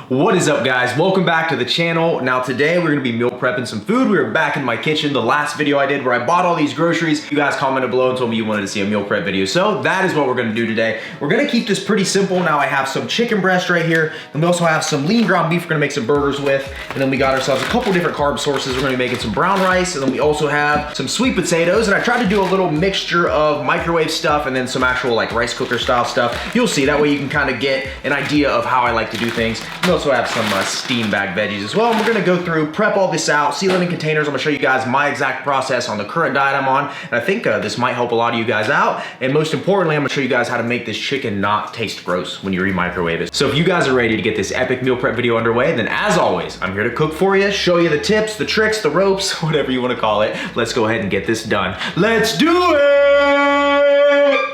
What is up, guys? Welcome back to the channel. Now today we're gonna be meal prepping some food. We are back in my kitchen. The last video I did where I bought all these groceries, you guys commented below and told me you wanted to see a meal prep video. So that is what we're gonna do today. We're gonna keep this pretty simple. Now I have some chicken breast right here, and we also have some lean ground beef we're gonna make some burgers with. And then we got ourselves a couple different carb sources. We're gonna be making some brown rice, and then we also have some sweet potatoes. And I tried to do a little mixture of microwave stuff and then some actual like rice cooker style stuff. You'll see, that way you can kind of get an idea of how I like to do things. We also have some steam bag veggies as well. And we're gonna go through, prep all this out, seal it in containers. I'm gonna show you guys my exact process on the current diet I'm on. And I think this might help a lot of you guys out. And most importantly, I'm gonna show you guys how to make this chicken not taste gross when you re-microwave it. So if you guys are ready to get this epic meal prep video underway, then as always, I'm here to cook for you, show you the tips, the tricks, the ropes, whatever you wanna call it. Let's go ahead and get this done. Let's do it!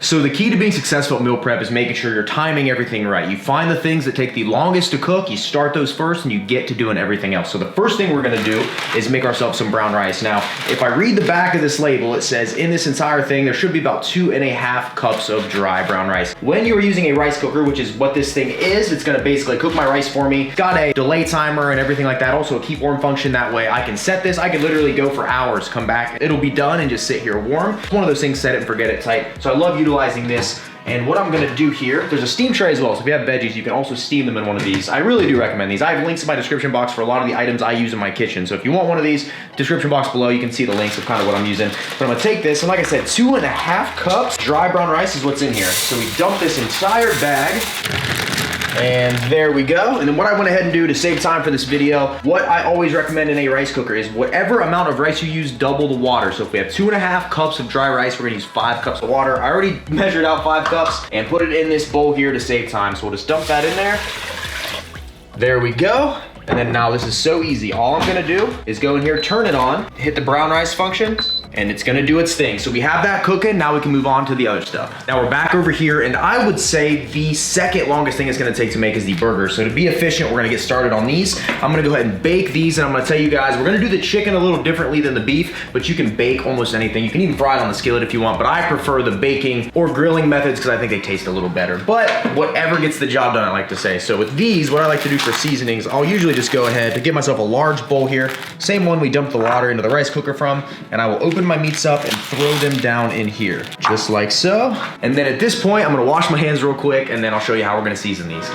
So the key to being successful at meal prep is making sure you're timing everything right. You find the things that take the longest to cook, you start those first, and you get to doing everything else. So the first thing we're gonna do is make ourselves some brown rice. Now, if I read the back of this label, it says in this entire thing, there should be about 2.5 cups of dry brown rice. When you are using a rice cooker, which is what this thing is, it's gonna basically cook my rice for me. Got a delay timer and everything like that. Also a keep warm function, that way I can set this. I could literally go for hours, come back, it'll be done and just sit here warm. It's one of those things, set it and forget it type. So I love utilizing this. And what I'm gonna do here, there's a steam tray as well. So if you have veggies, you can also steam them in one of these. I really do recommend these. I have links in my description box for a lot of the items I use in my kitchen. So if you want one of these, description box below, you can see the links of kind of what I'm using. But I'm gonna take this, and like I said, 2.5 cups dry brown rice is what's in here. So we dump this entire bag. And there we go. And then what I went ahead and do to save time for this video, what I always recommend in a rice cooker is whatever amount of rice you use, double the water. So if we have 2.5 cups of dry rice, we're gonna use 5 cups of water. I already measured out 5 cups and put it in this bowl here to save time. So we'll just dump that in there. There we go. And then now this is so easy. All I'm gonna do is go in here, turn it on, hit the brown rice function, and it's gonna do its thing. So we have that cooking, now we can move on to the other stuff. Now we're back over here, and I would say the second longest thing it's gonna take to make is the burger. So to be efficient, we're gonna get started on these. I'm gonna go ahead and bake these, and I'm gonna tell you guys, we're gonna do the chicken a little differently than the beef, but you can bake almost anything. You can even fry it on the skillet if you want, but I prefer the baking or grilling methods because I think they taste a little better. But whatever gets the job done, I like to say. So with these, what I like to do for seasonings, I'll usually just go ahead to get myself a large bowl here, same one we dumped the water into the rice cooker from, and I will open my meats up and throw them down in here, just like so. And then at this point, I'm gonna wash my hands real quick, and then I'll show you how we're gonna season these.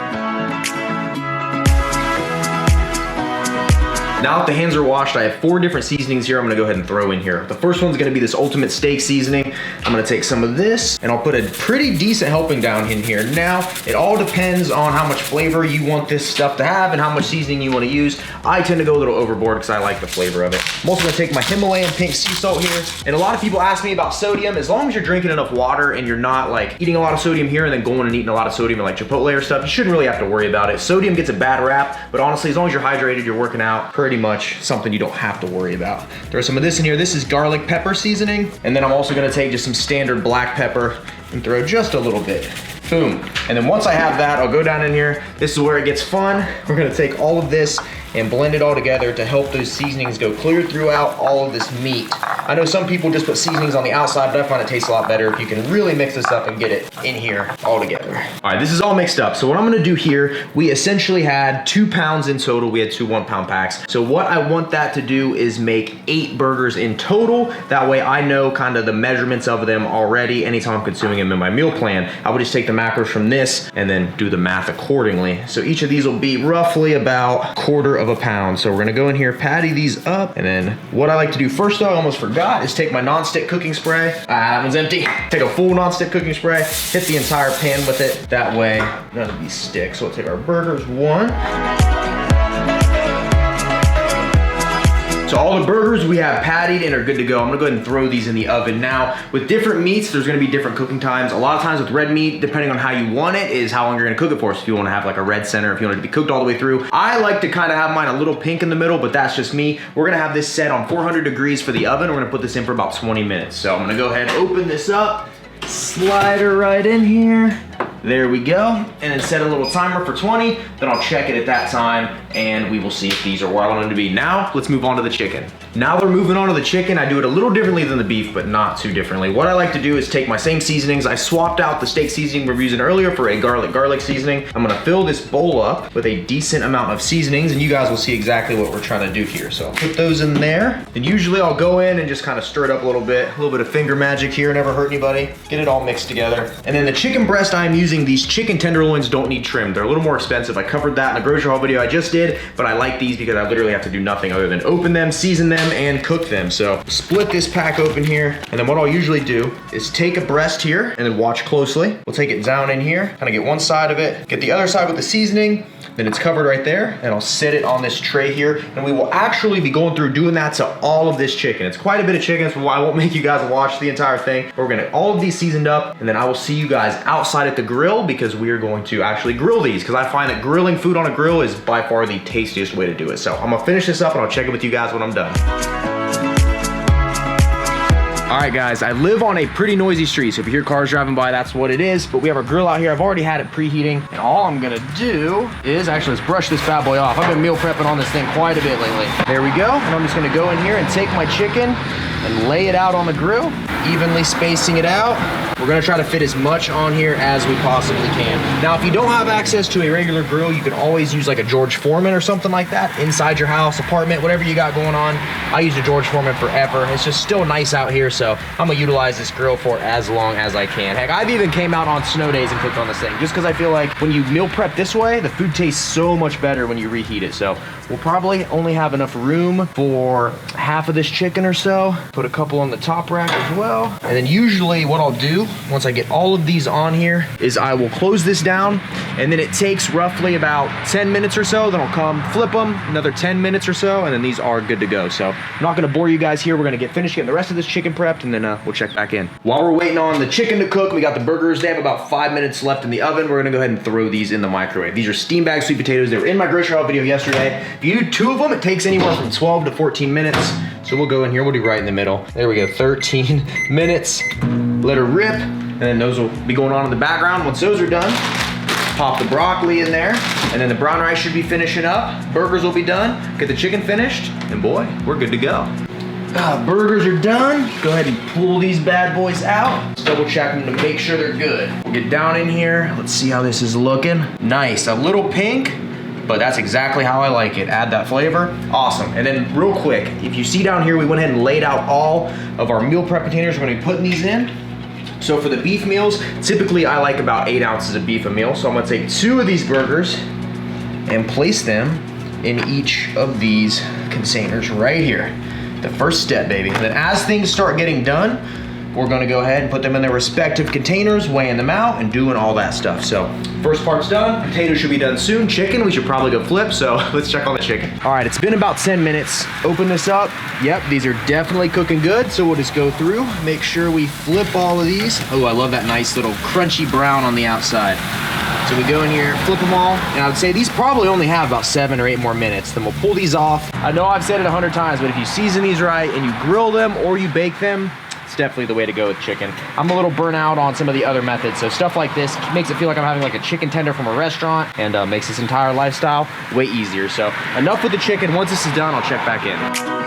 Now that the hands are washed, I have 4 different seasonings here I'm gonna go ahead and throw in here. The first one's gonna be this ultimate steak seasoning. I'm gonna take some of this, and I'll put a pretty decent helping down in here. Now, it all depends on how much flavor you want this stuff to have and how much seasoning you wanna use. I tend to go a little overboard because I like the flavor of it. I'm also gonna take my Himalayan pink sea salt here. And a lot of people ask me about sodium. As long as you're drinking enough water and you're not like eating a lot of sodium here and then going and eating a lot of sodium in like Chipotle or stuff, you shouldn't really have to worry about it. Sodium gets a bad rap, but honestly, as long as you're hydrated, you're working out, pretty much something you don't have to worry about. Throw some of this in here. This is garlic pepper seasoning. And then I'm also gonna take just some standard black pepper and throw just a little bit. Boom. And then once I have that, I'll go down in here. This is where it gets fun. We're gonna take all of this and blend it all together to help those seasonings go clear throughout all of this meat. I know some people just put seasonings on the outside, but I find it tastes a lot better if you can really mix this up and get it in here all together. All right, this is all mixed up. So what I'm gonna do here, we essentially had 2 pounds in total. We had 2 1-pound packs. So what I want that to do is make 8 burgers in total. That way I know kind of the measurements of them already anytime I'm consuming them in my meal plan. I would just take the macros from this and then do the math accordingly. So each of these will be roughly about 1/4 of a pound. So we're gonna go in here, patty these up, and then what I like to do first though, I almost forgot, is take my non-stick cooking spray. That one's empty. Take a full non-stick cooking spray, hit the entire pan with it. That way none of these stick. So we'll take our burgers, 1. So all the burgers we have pattied and are good to go. I'm gonna go ahead and throw these in the oven. Now, with different meats, there's gonna be different cooking times. A lot of times with red meat, depending on how you want it, is how long you're gonna cook it for. So if you wanna have like a red center, if you want it to be cooked all the way through. I like to kind of have mine a little pink in the middle, but that's just me. We're gonna have this set on 400 degrees for the oven. We're gonna put this in for about 20 minutes. So I'm gonna go ahead and open this up, slide her right in here. There we go. And then set a little timer for 20, then I'll check it at that time and we will see if these are where I want them to be. Now, let's move on to the chicken. Now we're moving on to the chicken. I do it a little differently than the beef, but not too differently. What I like to do is take my same seasonings. I swapped out the steak seasoning we were using earlier for a garlic seasoning. I'm gonna fill this bowl up with a decent amount of seasonings, and you guys will see exactly what we're trying to do here. So I'll put those in there. And usually I'll go in and just kind of stir it up a little bit of finger magic here, never hurt anybody. Get it all mixed together. And then the chicken breast I'm using, these chicken tenderloins don't need trimmed. They're a little more expensive. I covered that in the grocery haul video I just did, but I like these because I literally have to do nothing other than open them, season them, and cook them. So split this pack open here, and then what I'll usually do is take a breast here and then watch closely. We'll take it down in here, kind of get one side of it, get the other side with the seasoning, then it's covered right there, and I'll set it on this tray here, and we will actually be going through doing that to all of this chicken. It's quite a bit of chicken, so I won't make you guys watch the entire thing, but we're gonna get all of these seasoned up, and then I will see you guys outside at the grill because we are going to actually grill these, because I find that grilling food on a grill is by far the tastiest way to do it. So I'm gonna finish this up and I'll check in with you guys when I'm done. All right, guys, I live on a pretty noisy street, so if you hear cars driving by, that's what it is. But we have our grill out here. I've already had it preheating, and all I'm gonna do is, actually, let's brush this bad boy off. I've been meal prepping on this thing quite a bit lately. There we go, and I'm just gonna go in here and take my chicken and lay it out on the grill, evenly spacing it out. We're gonna try to fit as much on here as we possibly can. Now, if you don't have access to a regular grill, you can always use like a George Foreman or something like that inside your house, apartment, whatever you got going on. I used a George Foreman forever. It's just still nice out here, so I'm gonna utilize this grill for as long as I can. Heck, I've even came out on snow days and cooked on this thing, just because I feel like when you meal prep this way, the food tastes so much better when you reheat it. So we'll probably only have enough room for half of this chicken or so. Put a couple on the top rack as well. And then usually what I'll do, once I get all of these on here, is I will close this down, and then it takes roughly about 10 minutes or so. Then I'll come flip them, another 10 minutes or so, and then these are good to go. So I'm not gonna bore you guys here. We're gonna get finished getting the rest of this chicken prepped, and then we'll check back in. While we're waiting on the chicken to cook, we got the burgers. They have about 5 minutes left in the oven. We're gonna go ahead and throw these in the microwave. These are steam bag sweet potatoes. They were in my grocery haul video yesterday. If you do 2 of them, it takes anywhere from 12 to 14 minutes. So we'll go in here, we'll do right in the middle. There we go, 13 minutes. Let her rip, and then those will be going on in the background. Once those are done, pop the broccoli in there, and then the brown rice should be finishing up. Burgers will be done. Get the chicken finished, and boy, we're good to go. Burgers are done. Go ahead and pull these bad boys out. Let's double check them to make sure they're good. We'll get down in here. Let's see how this is looking. Nice, a little pink, but that's exactly how I like it. Add that flavor, awesome. And then real quick, if you see down here, we went ahead and laid out all of our meal prep containers. We're gonna be putting these in. So for the beef meals, typically I like about 8 ounces of beef a meal. So I'm gonna take 2 of these burgers and place them in each of these containers right here. The first step, baby. And then as things start getting done, we're gonna go ahead and put them in their respective containers, weighing them out and doing all that stuff. So first part's done. Potatoes should be done soon. Chicken, we should probably go flip. So let's check on the chicken. All right, it's been about 10 minutes. Open this up. Yep, these are definitely cooking good. So we'll just go through, make sure we flip all of these. Oh, I love that nice little crunchy brown on the outside. So we go in here, flip them all, and I would say these probably only have about 7 or 8 more minutes. Then we'll pull these off. I know I've said it 100 times, but if you season these right and you grill them or you bake them, it's definitely the way to go with chicken. I'm a little burnt out on some of the other methods, so stuff like this makes it feel like I'm having like a chicken tender from a restaurant, and makes this entire lifestyle way easier. So enough with the chicken. Once this is done, I'll check back in.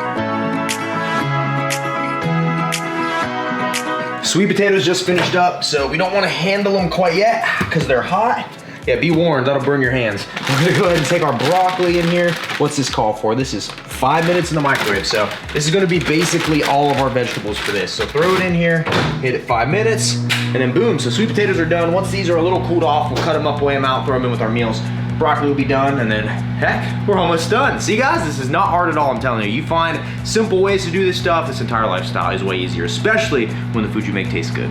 Sweet potatoes just finished up, so we don't want to handle them quite yet because they're hot. Yeah, be warned, that'll burn your hands. We're gonna go ahead and take our broccoli in here. What's this call for? This is 5 minutes in the microwave. So this is gonna be basically all of our vegetables for this. So throw it in here, hit it 5 minutes, and then boom. So sweet potatoes are done. Once these are a little cooled off, we'll cut them up, weigh them out, throw them in with our meals. Broccoli will be done, and then heck, we're almost done. See guys, this is not hard at all, I'm telling you. You find simple ways to do this stuff, this entire lifestyle is way easier, especially when the food you make tastes good.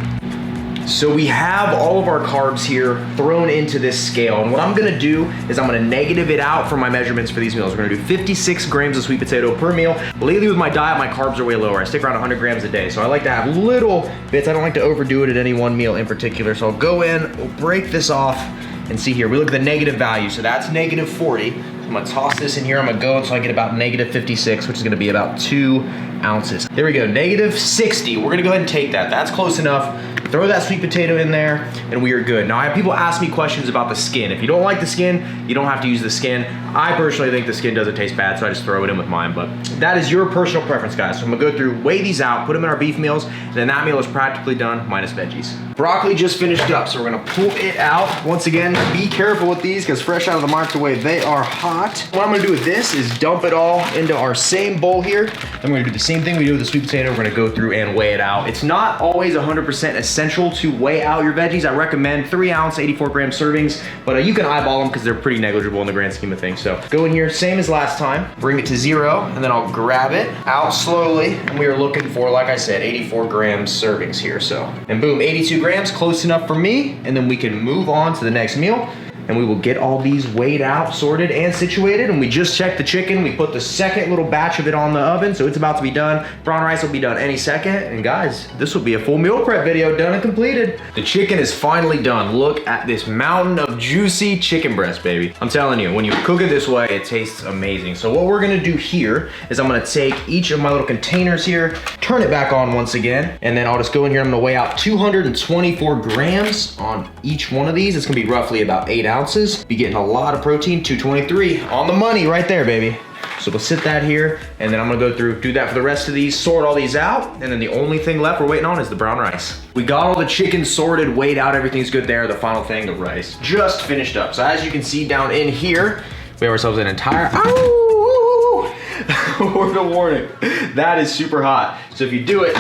So we have all of our carbs here thrown into this scale, and what I'm gonna do is I'm gonna negative it out for my measurements for these meals. We're gonna do 56 grams of sweet potato per meal. Lately with my diet, my carbs are way lower. I stick around 100 grams a day, so I like to have little bits. I don't like to overdo it at any one meal in particular. So I'll go in, we'll break this off, and see here, we look at the negative value. So that's negative 40. I'm gonna toss this in here. I'm gonna go until I get about negative 56, which is gonna be about 2 ounces. There we go, negative 60. We're gonna go ahead and take that. That's close enough. throw that sweet potato in there, and we are good. Now I have people ask me questions about the skin. If you don't like the skin, you don't have to use the skin. I personally think the skin doesn't taste bad, so I just throw it in with mine, but that is your personal preference, guys. So I'm gonna go through, weigh these out, put them in our beef meals, and then that meal is practically done, minus veggies. Broccoli just finished up, so we're gonna pull it out. Once again, be careful with these, because fresh out of the microwave, they are hot. What I'm gonna do with this is dump it all into our same bowl here. Then we're gonna do the same thing we do with the sweet potato. We're gonna go through and weigh it out. It's not always 100% essential to weigh out your veggies. I recommend 3 ounce, 84 gram servings, but you can eyeball them because they're pretty negligible in the grand scheme of things. So go in here, same as last time, bring it to 0, and then I'll grab it out slowly. And we are looking for, like I said, 84 grams servings here. So, and boom, 82 grams, close enough for me. And then we can move on to the next meal. And we will get all these weighed out, sorted, and situated. And we just checked the chicken. We put the second little batch of it on the oven, so it's about to be done. Brown rice will be done any second. And guys, this will be a full meal prep video done and completed. The chicken is finally done. Look at this mountain of juicy chicken breast, baby. I'm telling you, when you cook it this way, it tastes amazing. So what we're gonna do here is I'm gonna take each of my little containers here, turn it back on once again, and then I'll just go in here. I'm gonna weigh out 224 grams on each one of these. It's gonna be roughly about 8 ounces. Be getting a lot of protein, 223 on the money right there, baby. So we'll sit that here, and then I'm gonna go through, do that for the rest of these, sort all these out, and then the only thing left we're waiting on is the brown rice. We got all the chicken sorted, weighed out, everything's good there. The final thing, the rice, just finished up. So as you can see down in here, we have ourselves an entire, word of warning, that is super hot. So if you do it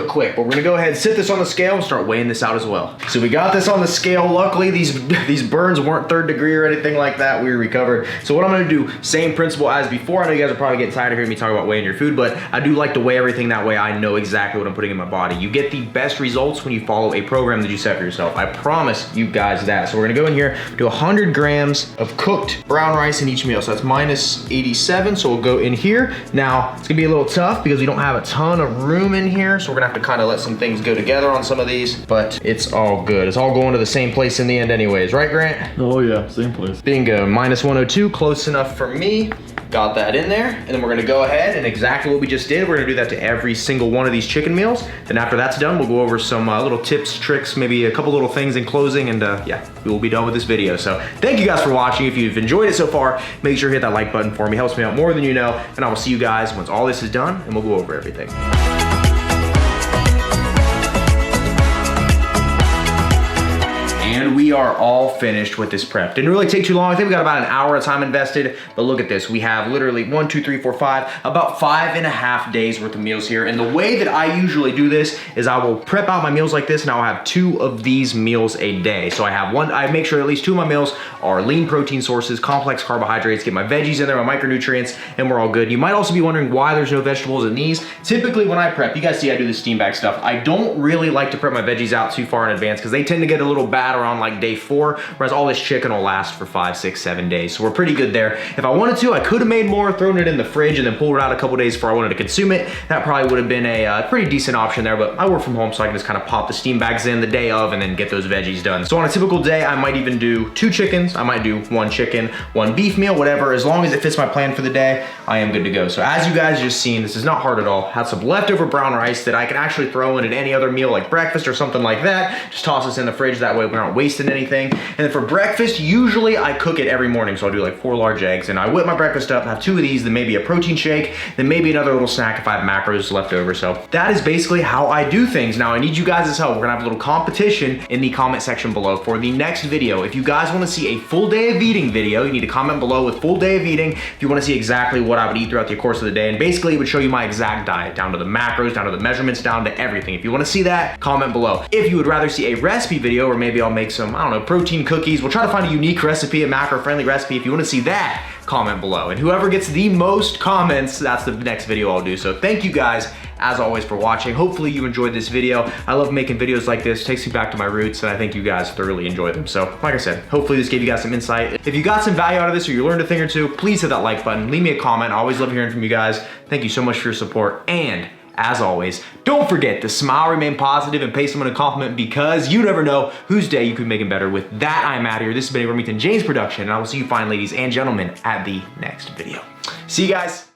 quick, but we're gonna go ahead and sit this on the scale and start weighing this out as well. So we got this on the scale. Luckily, these burns weren't 3rd degree or anything like that. We recovered. So what I'm gonna do, same principle as before. I know you guys are probably getting tired of hearing me talk about weighing your food, but I do like to weigh everything that way. I know exactly what I'm putting in my body. You get the best results when you follow a program that you set for yourself. I promise you guys that. So we're gonna go in here, do 100 grams of cooked brown rice in each meal. So that's minus 87. So we'll go in here. Now, it's gonna be a little tough because we don't have a ton of room in here. So we're gonna have to kind of let some things go together on some of these, but it's all good. It's all going to the same place in the end anyways, right, Grant? Oh yeah, same place. Bingo, minus 102, close enough for me. Got that in there, and then we're gonna go ahead and exactly what we just did, we're gonna do that to every single one of these chicken meals. Then after that's done, we'll go over some little tips, tricks, maybe a couple little things in closing, and yeah, we will be done with this video. So thank you guys for watching. If you've enjoyed it so far, make sure to hit that like button for me. Helps me out more than you know, and I will see you guys once all this is done, and we'll go over everything. And we are all finished with this prep. Didn't really take too long. I think we got about an hour of time invested, but look at this. We have literally 1, 2, 3, 4, 5, about 5.5 days worth of meals here. And the way that I usually do this is I will prep out my meals like this, and I'll have 2 of these meals a day. So I have one, I make sure at least 2 of my meals are lean protein sources, complex carbohydrates, get my veggies in there, my micronutrients, and we're all good. You might also be wondering why there's no vegetables in these. Typically when I prep, you guys see I do the steam bag stuff. I don't really like to prep my veggies out too far in advance because they tend to get a little bad around like day 4, whereas all this chicken will last for 5, 6, 7 days. So we're pretty good there. If I wanted to, I could have made more, thrown it in the fridge, and then pulled it out a couple days before I wanted to consume it. That probably would have been a pretty decent option there, but I work from home, so I can just kind of pop the steam bags in the day of and then get those veggies done. So on a typical day, I might even do 2 chickens. I might do 1 chicken, 1 beef meal, whatever. As long as it fits my plan for the day, I am good to go. So as you guys just seen, this is not hard at all. Have some leftover brown rice that I can actually throw in at any other meal like breakfast or something like that. Just toss this in the fridge. That way we're not wasting anything. And then for breakfast, usually I cook it every morning. So I'll do like 4 large eggs, and I whip my breakfast up, have 2 of these, then maybe a protein shake, then maybe another little snack if I have macros left over. So that is basically how I do things. Now I need you guys' help. We're gonna have a little competition in the comment section below for the next video. If you guys wanna see a full day of eating video, you need to comment below with full day of eating. If you wanna see exactly what I would eat throughout the course of the day, and basically it would show you my exact diet, down to the macros, down to the measurements, down to everything. If you wanna see that, comment below. If you would rather see a recipe video, or maybe I'll make some, I don't know, protein cookies, we'll try to find a unique recipe, a macro-friendly recipe. If you wanna see that, comment below. And whoever gets the most comments, that's the next video I'll do. So thank you guys, as always, for watching. Hopefully you enjoyed this video. I love making videos like this. It takes me back to my roots, and I think you guys thoroughly enjoy them. So like I said, hopefully this gave you guys some insight. If you got some value out of this, or you learned a thing or two, please hit that like button. Leave me a comment. I always love hearing from you guys. Thank you so much for your support. And as always, don't forget to smile, remain positive, and pay someone a compliment, because you never know whose day you could be making better. With that, I'm out of here. This has been a Remington James production, and I will see you fine, ladies and gentlemen, at the next video. See you guys.